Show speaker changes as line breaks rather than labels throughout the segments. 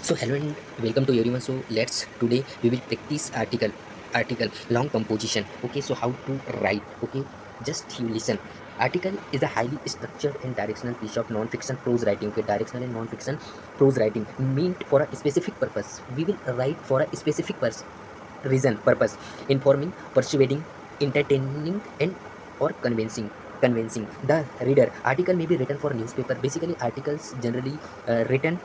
So hello and welcome to everyone. So let's today we will practice article long composition. Okay, so how to write. Okay, just you listen. Article is a highly structured and directional piece of non-fiction prose writing. Okay, directional and non-fiction prose writing meant for a specific purpose. We will write for a specific reason, purpose, informing, persuading, entertaining, and or convincing the reader. Article may be written for newspaper. Basically articles generally written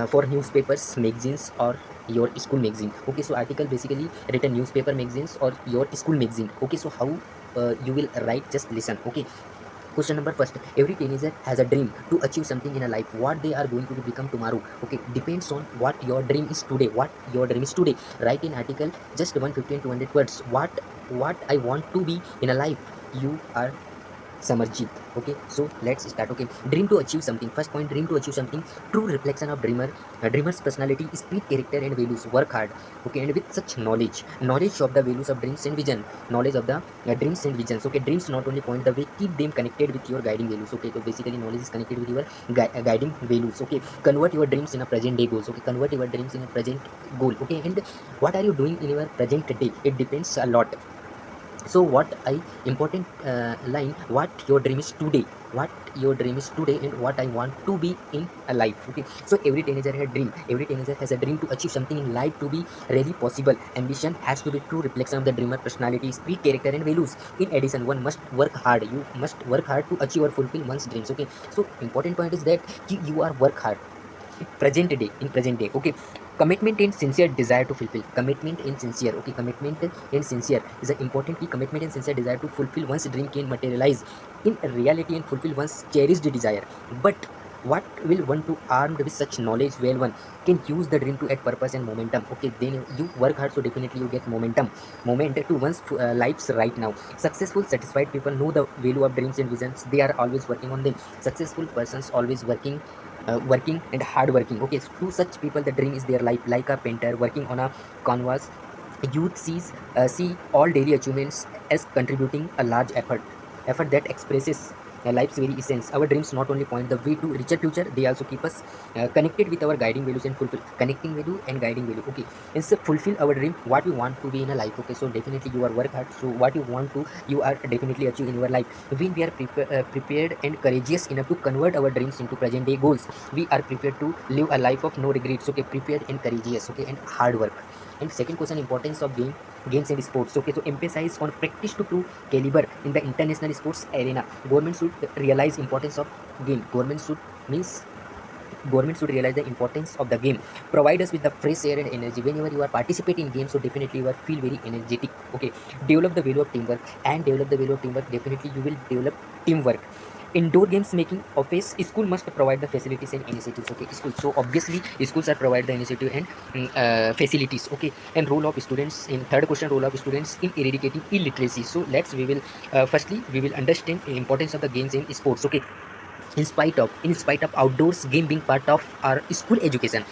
for newspapers, magazines, or your school magazine. Okay, so article basically written newspaper, magazines, or your school magazine. Okay, so how you will write, just listen. Okay, question number first. Every teenager has a dream to achieve something in a life. What they are going to become tomorrow, okay, depends on what your dream is today. What your dream is today. Write in article just 150 and 200 words. What I want to be in a life. You are Samarjit. Okay, so let's start. Okay, dream to achieve something. First point, dream to achieve something. True reflection of dreamer. Dreamer's personality, speed, character, and values. Work hard. Okay, and with such knowledge of the values of dreams and vision, knowledge of the dreams and visions. Okay, dreams not only point the way, keep them connected with your guiding values. Okay, so basically knowledge is connected with your guiding values. Okay, convert your dreams in a present day goals. Okay, convert your dreams in a present goal. Okay, and what are you doing in your present day? It depends a lot. So what I important line, what your dream is today, what your dream is today, and what I want to be in a life. Okay, so every teenager has a dream. Every teenager has a dream to achieve something in life to be really possible. Ambition has to be true reflection of the dreamer personality, speed, character, and values. In addition, one must work hard. You must work hard to achieve or fulfill one's dreams. Okay, so important point is that you are work hard in present day. Okay, commitment and sincere desire to fulfill. Commitment and sincere. Okay, commitment and sincere is an important key. Commitment and sincere desire to fulfill one's dream can materialize in reality and fulfill one's cherished desire. But what will one to armed with such knowledge, well, one can use the dream to add purpose and momentum. Okay, then you work hard, so definitely you get moment to one's lives right now. Successful, satisfied people know the value of dreams and visions. They are always working on them. Successful persons always working and hard working. Okay, so to such people the dream is their life, like a painter working on a canvas. Youth see all daily achievements as contributing a large effort that expresses life's very essence. Our dreams not only point the way to richer future, they also keep us connected with our guiding values and fulfill connecting value and guiding value. Okay, instead fulfill our dream, what we want to be in a life. Okay, so definitely you are work hard, so what you want to, you are definitely achieve in your life. When we are prepared and courageous enough to convert our dreams into present day goals, we are prepared to live a life of no regrets. Okay, prepared and courageous. Okay, and hard work. And second question, importance of games and sports. Okay, so emphasize on practice to prove caliber in the international sports arena. Government should realize importance of game. Government should realize the importance of the game. Provide us with the fresh air and energy. Whenever you are participating in games, so definitely you are feel very energetic. Okay, develop the value of teamwork. And develop the value of teamwork, definitely you will develop teamwork. Indoor games making office, school must provide the facilities and initiatives. Okay, school, so obviously schools are provide the initiative and facilities. Okay, and role of students in third question, role of students in eradicating illiteracy. So we will firstly we will understand the importance of the games in sports. Okay, in spite of outdoors game being part of our school education,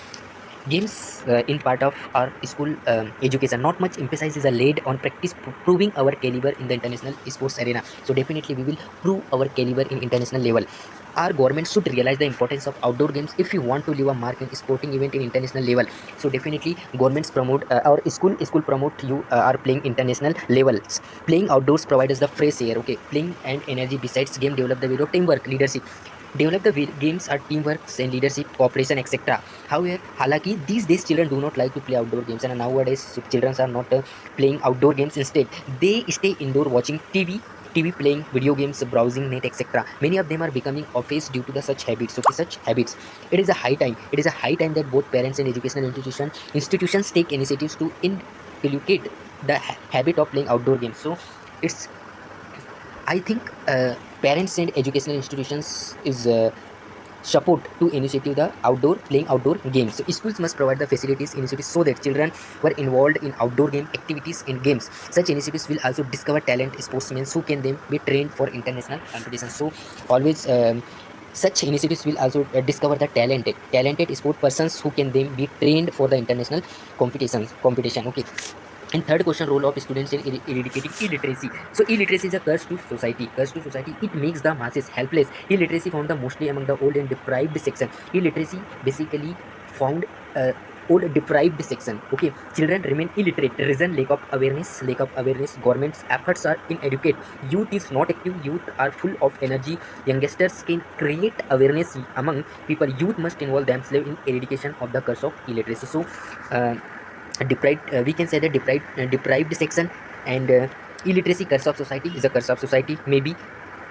games in part of our school education, not much emphasis is laid on practice proving our caliber in the international sports arena. So definitely we will prove our caliber in international level. Our government should realize the importance of outdoor games if you want to leave a mark in sporting event in international level. So definitely governments promote our school promote you are playing international levels. Playing outdoors provide us the fresh air. Okay, playing and energy. Besides game, develop the value of teamwork, leadership. Develop the games are teamwork and leadership, cooperation, etc. However, halaki these days children do not like to play outdoor games, and nowadays children are not playing outdoor games. Instead, they stay indoor watching TV, playing video games, browsing net, etc. Many of them are becoming obese due to the such habits. Okay, such habits. It is a high time. It is a high time that both parents and educational institutions take initiatives to inculcate the habit of playing outdoor games. So it's, I think parents and educational institutions is support to initiative the outdoor games. So schools must provide the facilities initiatives so that children were involved in outdoor game activities and games. Such initiatives will also discover talent sportsmen who can then be trained for international competition. So always such initiatives will also discover the talented sport persons who can then be trained for the international competition. Okay, and third question, role of students in eradicating illiteracy. So illiteracy is a curse to society. Curse to society. It makes the masses helpless. Illiteracy found the mostly among the old and deprived section. Illiteracy basically found old deprived section. Okay, children remain illiterate, reason lack of awareness. Government's efforts are inadequate. Youth is not active. Youth are full of energy. Youngsters can create awareness among people. Youth must involve themselves in eradication of the curse of illiteracy. So uh, deprived, we can say that deprived section and illiteracy curse of society is a curse of society. Maybe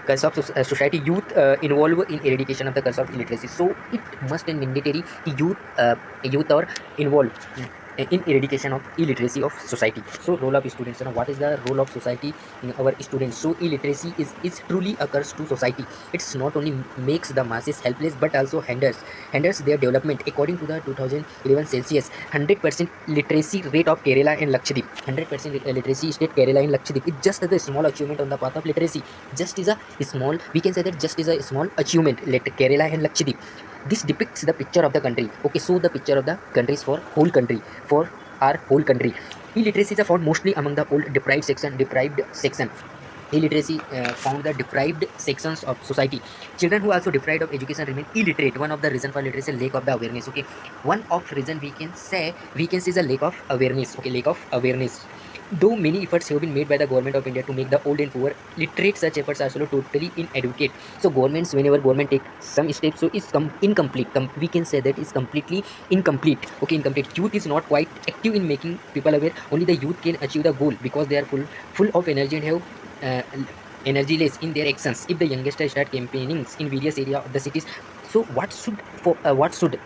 curse of society. Youth involved in eradication of the curse of illiteracy, so it must and mandatory youth are involved in eradication of illiteracy of society. So role of students, what is the role of society in our students? So illiteracy is truly a curse to society. It's not only makes the masses helpless but also hinders their development. According to the 2011 Celsius 100% literacy rate of Kerala and Lakshadweep, 100% literacy state Kerala and Lakshadweep, it's just a small achievement on the path of literacy. Just is a small, we can say that just is a small achievement, let Kerala and Lakshadweep. This depicts the picture of the country. Okay, so the picture of the country is for whole country, for our whole country. Illiteracy is found mostly among the old deprived section. Illiteracy found the deprived sections of society. Children who are also deprived of education remain illiterate. One of the reason for literacy, lack of the awareness. Okay, one of reason we can say is a lack of awareness. Okay, lack of awareness. Though many efforts have been made by the government of India to make the old and poor literate, such efforts are also totally inadequate. So governments, whenever government take some steps, so it's incomplete. We can say that it's completely incomplete. Okay, incomplete. Youth is not quite active in making people aware. Only the youth can achieve the goal because they are full of energy and have energyless in their actions. If the youngsters start campaigning in various areas of the cities, so what should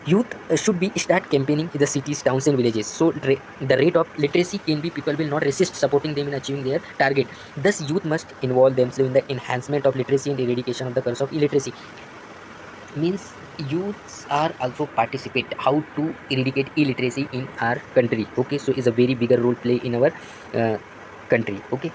youth should be start campaigning in the cities, towns and villages. So the rate of literacy can be, people will not resist supporting them in achieving their target. Thus youth must involve themselves in the enhancement of literacy and eradication of the curse of illiteracy. Means youths are also participate how to eradicate illiteracy in our country. Okay, so it's a very bigger role play in our country. Okay.